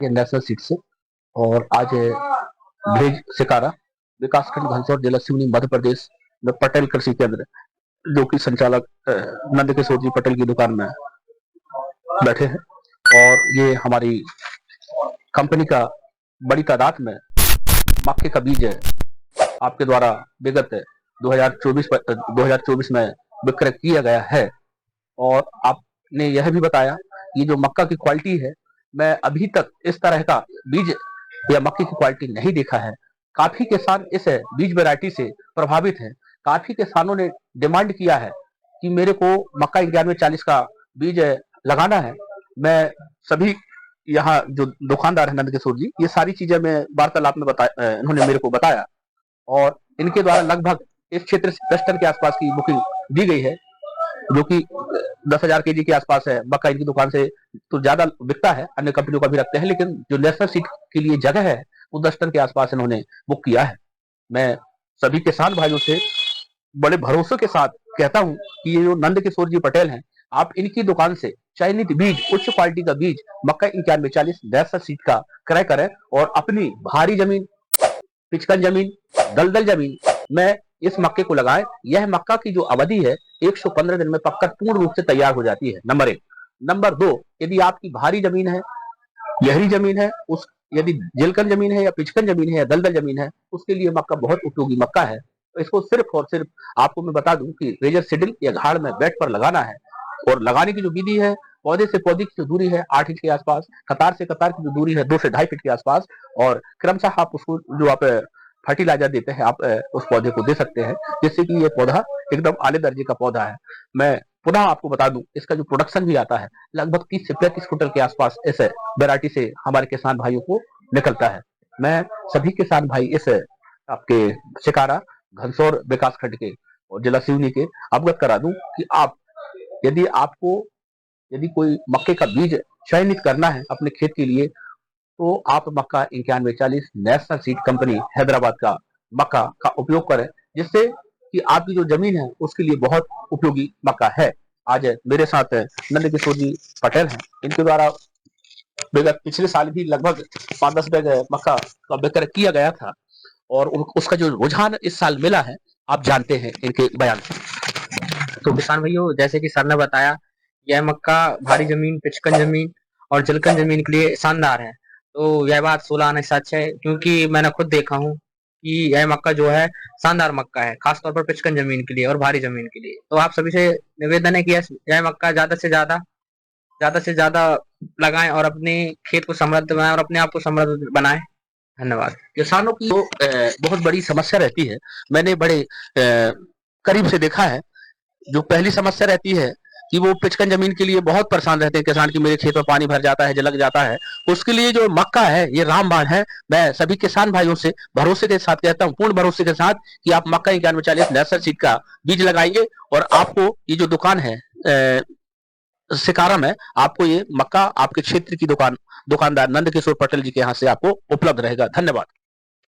ये national seat से और आज भेज सिकारा विकासखंड घनसौर जिला सिवनी मध्य प्रदेश में पटेल कृषि केंद्र जो कि संचालक नंद किशोर जी पटेल की दुकान में बैठे हैं और ये हमारी कंपनी का बड़ी तादाद में मक्के का बीज है आपके द्वारा विगत 2024 में विक्रय किया गया है। और आपने यह भी बताया ये जो मक्का की क्वालिटी है, मैं अभी तक इस तरह का बीज या मक्के की क्वालिटी नहीं देखा है। काफी किसान इस बीज वैरायटी से प्रभावित हैं। काफी किसानों ने डिमांड किया है कि मेरे को मक्का 9140 का बीज लगाना है। मैं सभी यहाँ जो दुकानदार है नंद किशोर जी, ये सारी चीजें मैं वार्तालाप में इन्होंने मेरे को बताया और इनके द्वारा लगभग इस क्षेत्र से 10 टन के आसपास की बुकिंग दी गई है, जो कि 10,000 केजी के आसपास है। मक्का इनकी दुकान से तो ज्यादा बिकता है, अन्य कंपनियों का भी रखते हैं, लेकिन जो नेशनल सीट के लिए जगह है वो 10 टन के आसपास इन्होंने बुक किया है। मैं सभी किसान भाइयों से बड़े भरोसे के साथ कहता हूं कि ये जो नंद किशोर जी पटेल हैं, आप इनकी दुकान से चयनित बीज, उच्च क्वालिटी का बीज मक्का 9140 नेशनल सीट का क्रय करें और अपनी भारी जमीन, पिचकन जमीन, दलदल जमीन में इस मक्के को लगाएं। यह मक्का की जो अवधि है 115 दिन में पककर पूर्ण रूप से तैयार हो जाती है, नंबर 1। नंबर 2, यदि आपकी भारी जमीन है, गहरी जमीन है, उस यदि जिलकन जमीन है या पिचकन जमीन है या दलदल जमीन है, उसके लिए मक्का बहुत उपयोगी मक्का है। तो इसको सिर्फ और सिर्फ आपको मैं बता दूं कि रेजर सीडिंग या घाड़ में बेड पर लगाना है और लगाने की जो विधि है, पौधे से पौधे की जो दूरी है 8 इंच के आसपास, कतार से कतार की जो दूरी है 2 से 2.5 फीट के आसपास, और क्रमशः आप उसको जो आप फर्टिलाइजर देते हैं आप उस पौधे को दे सकते हैं, जिससे कि ये पौधा एकदम आले दर्जे का पौधा है। मैं पुनः आपको बता दूं इसका जो प्रोडक्शन भी आता है लगभग 30 से 35 क्विंटल के आसपास इस वैरायटी से हमारे किसान भाइयों को निकलता है। मैं सभी किसान भाई इस आपके शिकारा घनसौर विकास खंड के और जिला सिवनी के अवगत करा दूं कि आप यदि कोई मक्के का बीज चयनित करना है अपने खेत के लिए, तो आप मक्का 9140 नेशनल सीड कंपनी हैदराबाद का मक्का का उपयोग करें, जिससे कि आपकी जो जमीन है उसके लिए बहुत उपयोगी मक्का है। आज मेरे साथ नंद किशोर जी पटेल हैं, इनके द्वारा विगत पिछले साल भी लगभग 5-10 बैग मक्का का विक्रय किया गया था और उसका जो रुझान इस साल मिला है आप जानते हैं इनके बयान से। तो किसान भाइयों, जैसे कि सर ने बताया, यह मक्का भारी जमीन, पिचकन जमीन और जलकन जमीन के लिए शानदार है। तो यह बात 16 आने सच है, क्योंकि मैंने खुद देखा हूँ कि यह मक्का जो है शानदार मक्का है, खासतौर पर पिचकन जमीन के लिए और भारी जमीन के लिए। तो आप सभी से निवेदन है कि यह मक्का ज्यादा से ज्यादा लगाएं और अपने खेत को समृद्ध बनाएं और अपने आप को समृद्ध बनाएं। धन्यवाद। किसानों की तो बहुत बड़ी समस्या रहती है, मैंने बड़े करीब से देखा है। जो पहली समस्या रहती है कि वो पिचकन जमीन के लिए बहुत परेशान रहते हैं किसान की, मेरे खेत में पानी भर जाता है, जलक जाता है। उसके लिए जो मक्का है ये रामबाण है। मैं सभी किसान भाइयों से भरोसे के साथ कहता हूँ, पूर्ण भरोसे के साथ, कि आप मक्का 9140 नेशनल सीड का बीज लगाएंगे और आपको ये जो दुकान है सिकारा में, आपको ये मक्का आपके क्षेत्र की दुकानदार नंद किशोर पटेल जी के यहाँ से आपको उपलब्ध रहेगा। धन्यवाद।